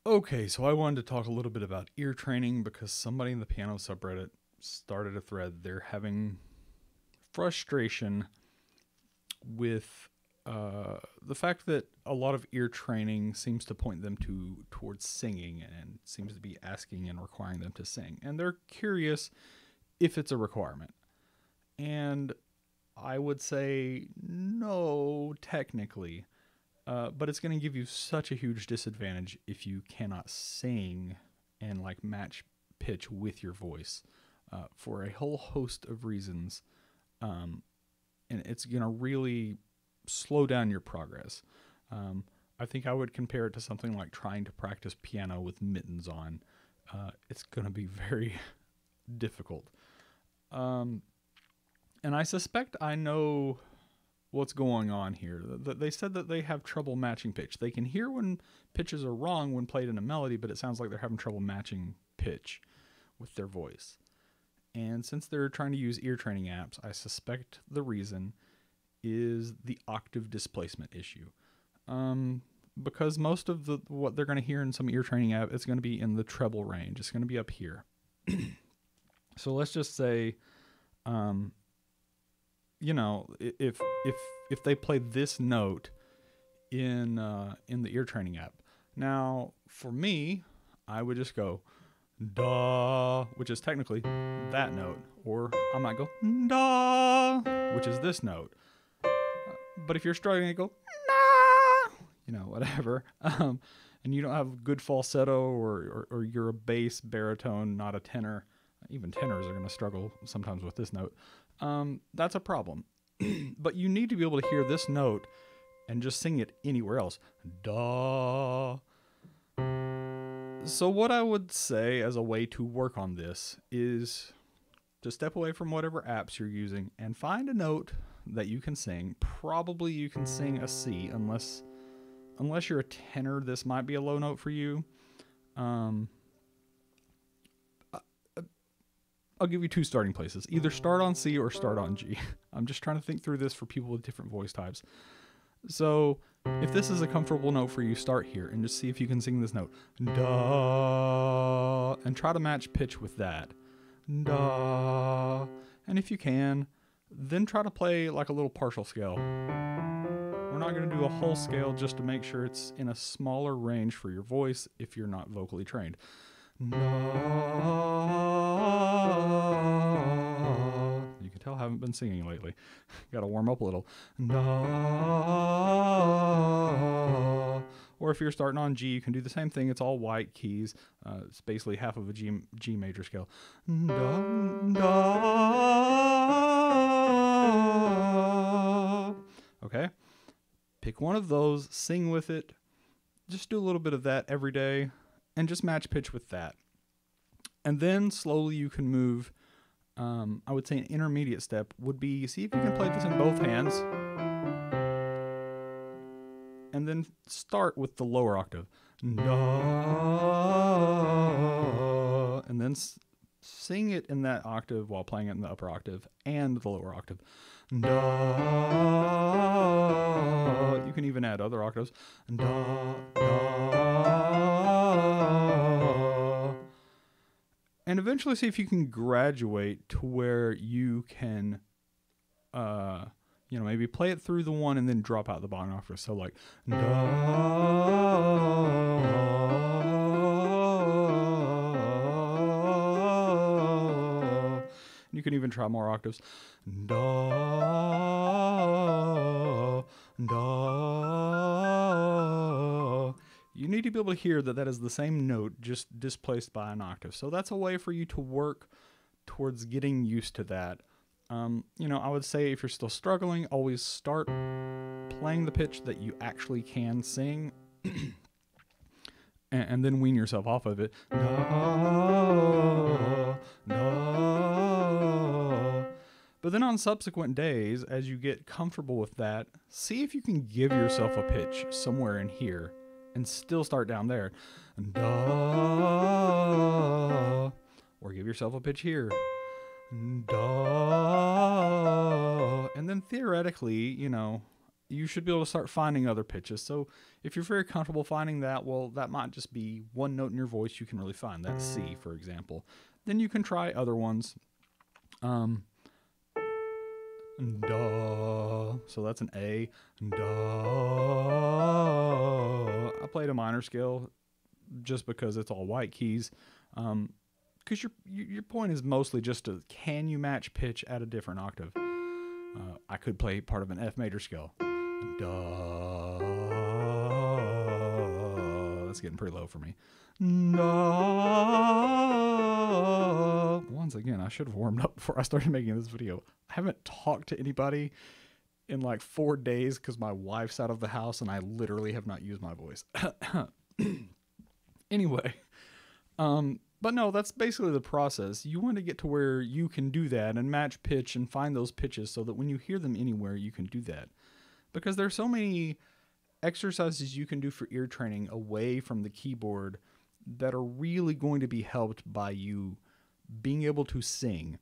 Okay, so I wanted to talk a little bit about ear training because somebody in the piano subreddit started a thread. They're having frustration with the fact that a lot of ear training seems to point them towards singing and seems to be asking and requiring them to sing, and they're curious if it's a requirement. And I would say no, technically, but it's going to give you such a huge disadvantage if you cannot sing and like match pitch with your voice for a whole host of reasons. Um, and it's going to really slow down your progress. Um, I think I would compare it to something like trying to practice piano with mittens on. It's going to be very difficult. Um, and I suspect I know what's going on here. They said that they have trouble matching pitch. They can hear when pitches are wrong when played in a melody, but it sounds like they're having trouble matching pitch with their voice. And since they're trying to use ear training apps, I suspect the reason is the octave displacement issue. Um, because most of what they're going to hear in some ear training app, it's going to be in the treble range. It's going to be up here. So let's just say, um, if they play this note in the ear training app. Now, for me, I would just go da, which is technically that note, or I might go da, which is this note. But if you're struggling, you go da, whatever. And you don't have good falsetto, or you're a bass baritone, not a tenor. Even tenors are going to struggle sometimes with this note. That's a problem. But you need to be able to hear this note and just sing it anywhere else. Da. So what I would say as a way to work on this is to step away from whatever apps you're using and find a note that you can sing. Probably you can sing a C, unless you're a tenor. This might be a low note for you. Um, I'll give you two starting places. Either start on C or start on G. I'm just trying to think through this for people with different voice types. So, if this is a comfortable note for you, start here and just see if you can sing this note. Da. And try to match pitch with that. Da. And if you can, then try to play like a little partial scale. We're not going to do a whole scale just to make sure it's in a smaller range for your voice if you're not vocally trained. Da. You can tell I haven't been singing lately. Got to warm up a little. Da. Or if you're starting on G, you can do the same thing. It's all white keys. It's basically half of a G major scale. Da, da. Okay? Pick one of those, sing with it. Just do a little bit of that every day and just match pitch with that. And then slowly you can move. I would say an intermediate step would be see if you can play this in both hands. And then start with the lower octave. Da, and then sing it in that octave while playing it in the upper octave and the lower octave. Da. You can even add other octaves. Da, da. And eventually see if you can graduate to where you can, maybe play it through the one and then drop out the bottom octave. So like, da. You can even try more octaves. Da, da. You need to be able to hear that is the same note just displaced by an octave. So that's a way for you to work towards getting used to that. I would say if you're still struggling, always start playing the pitch that you actually can sing and then wean yourself off of it. No, no. But then on subsequent days, as you get comfortable with that, see if you can give yourself a pitch somewhere in here and still start down there. Da. Or give yourself a pitch here. Da. And then theoretically, you should be able to start finding other pitches. So if you're very comfortable finding that, well, that might just be one note in your voice you can really find. That's C, for example. Then you can try other ones. Da. So that's an A. Da. I played a minor scale just because it's all white keys. Because your point is mostly just to, can you match pitch at a different octave? I could play part of an F major scale. Da. That's getting pretty low for me. Da. Once again, I should have warmed up before I started making this video. I haven't talked to anybody in like 4 days because my wife's out of the house and I literally have not used my voice. Anyway, but no, that's basically the process. You want to get to where you can do that and match pitch and find those pitches so that when you hear them anywhere, you can do that. Because there's so many exercises you can do for ear training away from the keyboard that are really going to be helped by you being able to sing.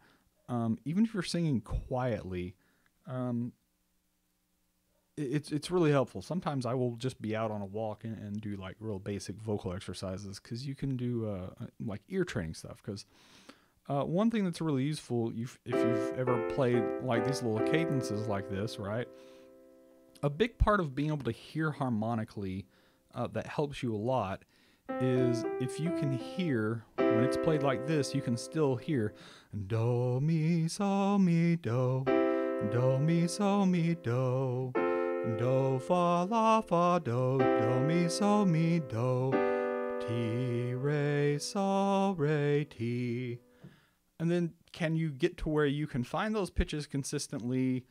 Even if you're singing quietly, it's really helpful. Sometimes I will just be out on a walk and do like real basic vocal exercises because you can do like ear training stuff. Because one thing that's really useful, if you've ever played like these little cadences like this, right? A big part of being able to hear harmonically that helps you a lot is if you can hear, when it's played like this, you can still hear do, mi, so, mi, do, mi, so, mi, do, do, fa, la, fa, do, mi, so, mi, do, ti, re, so, re, ti. And then can you get to where you can find those pitches consistently,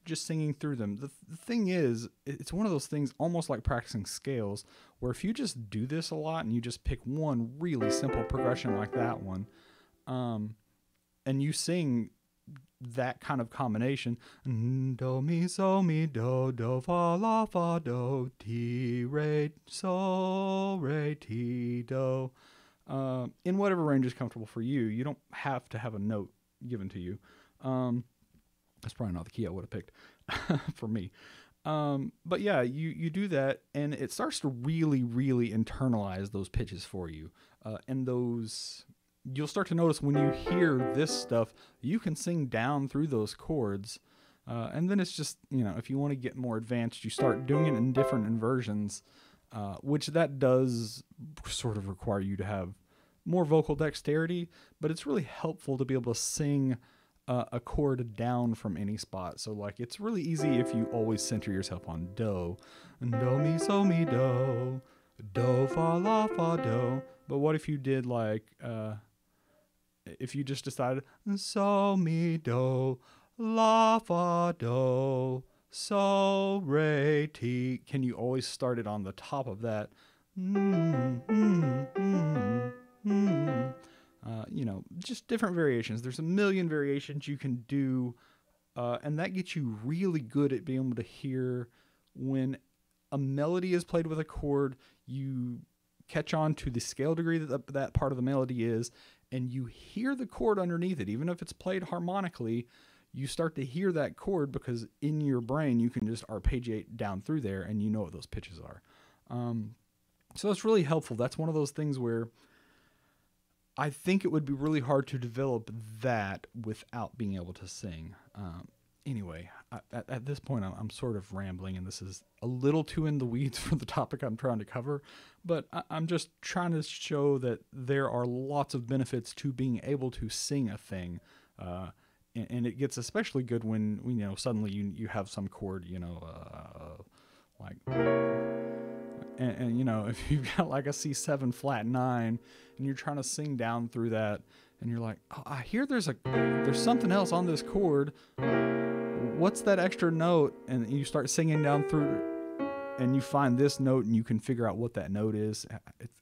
just singing through them? The thing is, it's one of those things almost like practicing scales, where if you just do this a lot and you just pick one really simple progression like that one, and you sing that kind of combination, do, mi, so, mi, do, fa, la, fa, do, ti, re, so, re, ti, do, in whatever range is comfortable for you. You don't have to have a note given to you. That's probably not the key I would have picked for me. But yeah, you do that and it starts to really, really internalize those pitches for you. And those, you'll start to notice when you hear this stuff, you can sing down through those chords. And then it's just, if you want to get more advanced, you start doing it in different inversions, which that does sort of require you to have more vocal dexterity, but it's really helpful to be able to sing a chord down from any spot. So like it's really easy if you always center yourself on do, mi, so, mi, do, fa, la, fa, do. But what if you did like, if you just decided so, mi, do, la, fa, do, so, re, ti. Can you always start it on the top of that? Just different variations. There's a million variations you can do, and that gets you really good at being able to hear when a melody is played with a chord. You catch on to the scale degree that part of the melody is, and you hear the chord underneath it. Even if it's played harmonically, you start to hear that chord because in your brain you can just arpeggiate down through there and you know what those pitches are. So that's really helpful. That's one of those things where I think it would be really hard to develop that without being able to sing. Anyway, at this point, I'm sort of rambling, and this is a little too in the weeds for the topic I'm trying to cover, but I'm just trying to show that there are lots of benefits to being able to sing a thing, and it gets especially good when suddenly you have some chord, like... And if you've got like a C7 flat 9 and you're trying to sing down through that and you're like, oh, I hear there's something else on this chord. What's that extra note? And you start singing down through and you find this note and you can figure out what that note is.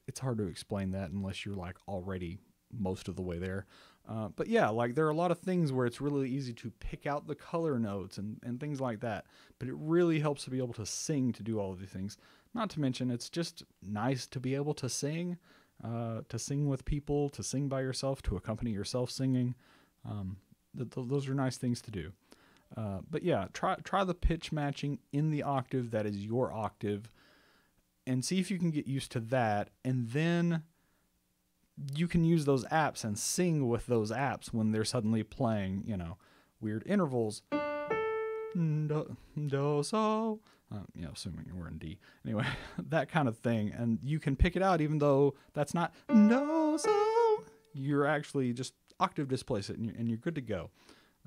It's hard to explain that unless you're like already most of the way there. But yeah, like there are a lot of things where it's really easy to pick out the color notes and things like that. But it really helps to be able to sing to do all of these things. Not to mention, it's just nice to be able to sing with people, to sing by yourself, to accompany yourself singing. Those are nice things to do. But yeah, try the pitch matching in the octave that is your octave, and see if you can get used to that, and then you can use those apps and sing with those apps when they're suddenly playing, weird intervals. Do, so, assuming we're in D. Anyway, that kind of thing. And you can pick it out even though that's not do, so. You're actually just octave displace it and you're good to go.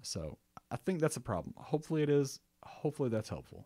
So I think that's a problem. Hopefully it is. Hopefully that's helpful.